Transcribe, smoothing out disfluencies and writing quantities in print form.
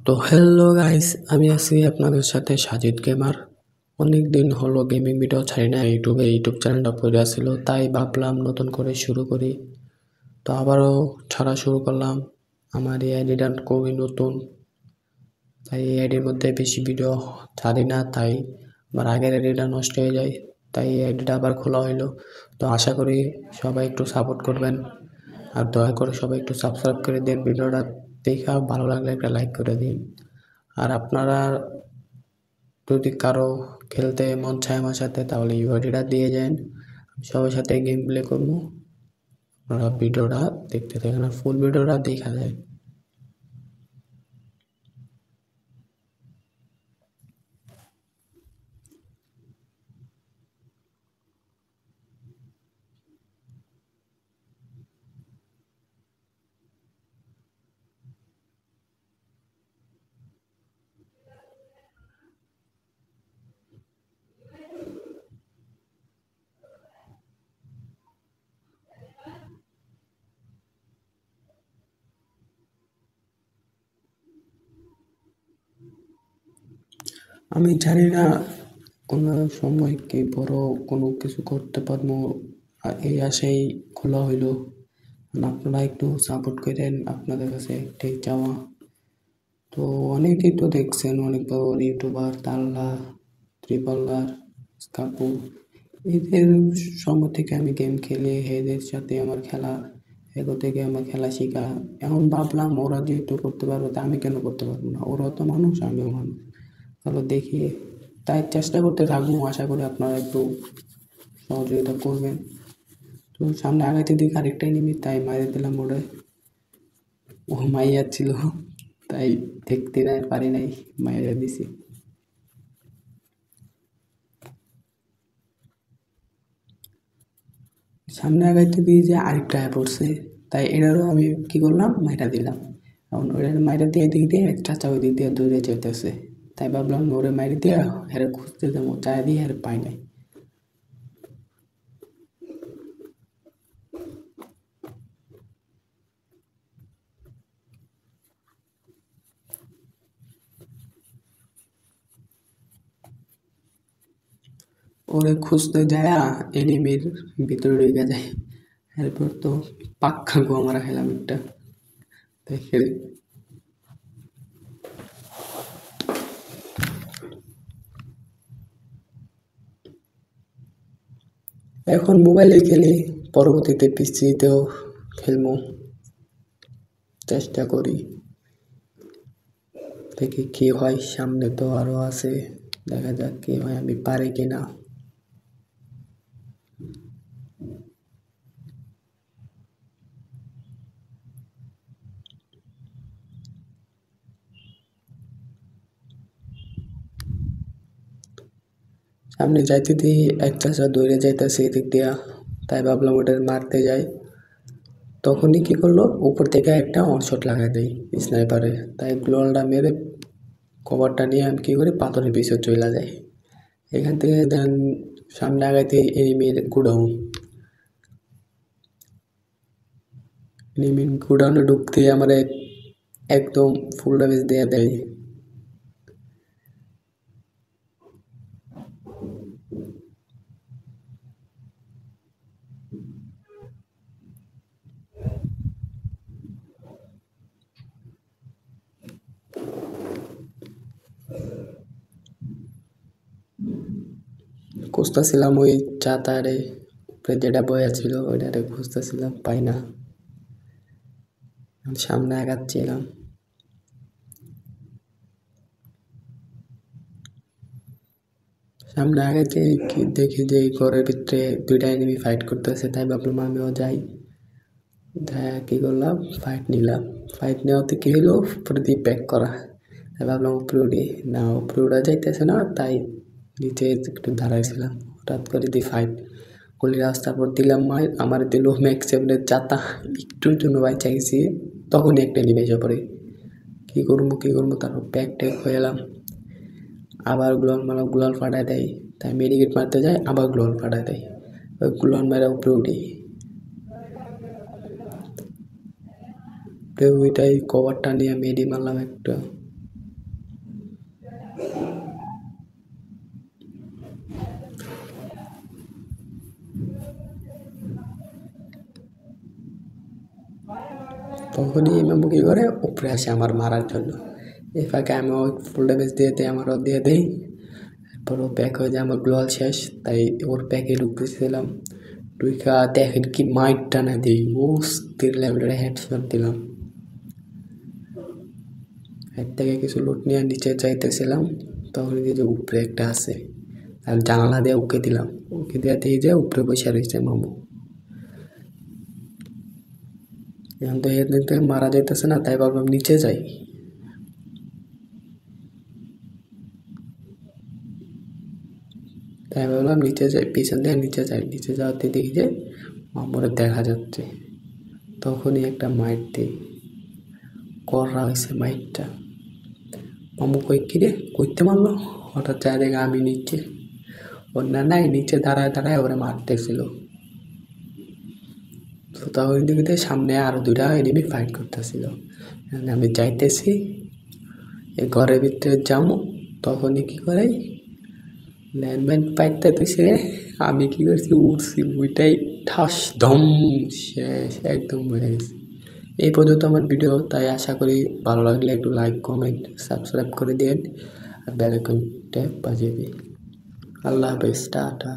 তো hello guys, আমি আছি আপনাদের সাথে সাজিদ গেমার। অনেক দিন হলো গেমিং ভিডিও ছাড়ি না। ইউটিউব চ্যানেলটা পড়ে আসছিল, তাই ভাবলাম নতুন করে শুরু করি। তো আবারও ছাড়া শুরু করলাম। আমার এই আইডিটা খুবই নতুন, তাই এই আইডির মধ্যে বেশি ভিডিও ছাড়ি না, তাই আমার আগের আইডিটা নষ্ট হয়ে যায়, তাই এই আইডিটা আবার খোলা হইলো। তো আশা করি সবাই একটু সাপোর্ট করবেন, আর দয়া করে সবাই একটু সাবস্ক্রাইব করে দিন। ভিডিওটা দেখা ভালো লাগলে একটা লাইক করে দিন। আর আপনারা যদি কারো খেলতে মন চায় আমার সাথে, তাহলে ইউআইডিটা দিয়ে যান, আমি সবার সাথে গেম প্লে করবো। আপনারা ভিডিওটা দেখতে থাকেন, আর ফুল ভিডিওটা দেখা যায়। আমি জানি না কোনো সময় কি বড় কোনো কিছু করতে পারবো, আর এই আশাই খোলা হইলো। আপনারা একটু সাপোর্ট করেন, আপনাদের কাছে একটাই চাওয়া। তো অনেকেই তো দেখছেন, অনেক বড় ইউটিউবার তাল্লা, ত্রিপাল্লার, কাপু, এদের সময় থেকে আমি গেম খেলি, এদের সাথে আমার খেলা, এগো থেকে আমার খেলা শেখা। এখন ভাবলাম ওরা যেহেতু করতে পারবে, তা আমি কেন করতে পারবো না? ওরাও তো মানুষ, আমিও মানুষ। তাহলে দেখি, তাই চেষ্টা করতে থাকবো। আশা করি আপনারা একটু সহযোগিতা করবেন। তো সামনে আগাইতে দিকে আরেকটা এনিমি, তাই মারিয়ে দিলাম ওরে। ও মাইয়া ছিল, তাই দেখতে নাই পারি নাই, মাইরা দিছি। সামনে আগাইতে দিয়ে যে আরেকটা পড়ছে, তাই এটারও আমি কি করলাম, মাইরা দিলাম। এখন ওরা মাইরা দিয়ে দিক দিয়ে এক চাচা ওই দিক দিয়ে দৌড়ে যেতেছে, তাই ভাবলাম ওরে মাইরে দিয়ে হেরে খুঁজতে যাবো, চায় দিয়ে হেরে পাই নাই। ওরে খুঁজতে যায় এনিমির ভিতরে ঢুকে যায়। এরপর তো পাক্কা গো আমরা খেলাম একটা, তাই খেলে এখন মোবাইলে খেলি, পরবর্তীতে পিসিতেও খেলবো চেষ্টা করি। দেখি কি হয়, সামনে তো আরো আছে, দেখা যাক কি হয়, আমি পারি কিনা। সামনে যাইতে দিয়ে এক চাষা দৌড়ে যাইতেছে এদিক দিয়া, তাই ভাবলাম ওটা মারতে যাই। তখনই কি করলো, উপর থেকে একটা অনশট লাগাই দেয় স্নাইপারে, তাই গ্লোয়ালটা মেরে কভারটা নিয়ে আমি কি করি, পাথরের পিছনে চলে যাই। এখান থেকে দেন সামনে আগাইতে এনিমির গুডাউন, এনিমির গুডাউনে ঢুকতে আমার একদম ফুল ড্যামেজ দিয়ে দেয়। খুঁজতেছিলাম ওই চাতারে উপরে যেটা বয়া ছিল, ওইটারে খুঁজতেছিলাম, পাই না। আমি সামনে আগাচ্ছিলাম, সামনে আগাইতে কি দেখি যে এই ঘরের ভিতরে দুইটা এনিমি ফাইট করতেছে, তাই ভাবলাম আমিও যাই। কি করলাম, ফাইট নিলাম। ফাইট নেওয়াতে কি হলো, উপরে দিয়ে প্যাক করা, তাই ভাবলাম উপরে উঠি, না উপরে উঠা যাইতেছে না, তাই নিচে একটু দাঁড়াইছিলাম। হঠাৎ করে দিয়ে ফাইট গুলির রাস্তার পর দিলাম মায়ের, আমার দিল ম্যাক্স সেভেনের চাতা, একটুর জন্য বাইচা গেছি। তখনই একটা এনিমি এসে পড়ে, কি করবো, তারপর প্যাক ট্যাক হয়ে এলাম। আবার গ্লোয়াল মারলাম, গ্লোয়াল ফাটায় দেয়, তাই মেডিকেট মারতে যায়, আবার গ্লোয়াল ফাটায় দেয়। ওই গ্লোয়াল মেরে উপরে উঠি, ওইটাই কভারটা নিয়ে মেডি মারলাম একটা। তখনই মামু কি করে উপরে আসে আমার মারার জন্য। এই ফাঁকে আমিও ফুল ড্যামেজ দিয়ে দিই, আমারও দিয়ে দিই। তারপর ও প্যাক হয়ে যায়, আমার গ্লোয়াল শেষ, তাই ওর প্যাকে ঢুকতেছিলাম। ঢুকা দেখেন কি মাইট টানা দিই, অস্থির লেভেলের হেডশট দিলাম। এর থেকে কিছু লুট নিয়ে নিচে যাইতেছিলাম, তখন এই যে উপরে একটা আছে, আর জানালা দিয়ে উকে দিলাম। উকে দিয়ে দিয়ে যে উপরে বসে রয়েছে মামু। এখন তো এর থেকে মারা যাইতেছে না, তাই ভাবলাম নিচে যাই। তাই ভাবলাম নিচে যাই, পিছন দিয়ে নিচে যাই। নিচে যাওয়াতে দেখি যে মামুরে দেখা যাচ্ছে। তখনই একটা মাইট দিই, করা হয়েছে মাইটটা। মামু কই কিরে কইতে মারলো, হঠাৎ চাই দেখে আমি নিচে, অন্য নাই নিচে দাঁড়ায় দাঁড়ায় ওরা মারতেছিল। তো তখন দিকে সামনে আরো দুটা এনিমি ফাইট করতেছিল। আমি যাইতেছি এই ঘরের ভিতরে যাবো, তখনই কি করে ল্যান্ডম্যান পাইতেছে। আমি কি করছি, উঠছি, ওইটাই ঠাস ধম, শেষ, একদম মরে গেছি। এই পর্যন্ত আমার ভিডিও, তাই আশা করি ভালো লাগলে একটু লাইক কমেন্ট সাবস্ক্রাইব করে দিন, আর বেল আইকনটা বাজিয়ে দিন। আল্লাহ হাফেজ, টাটা।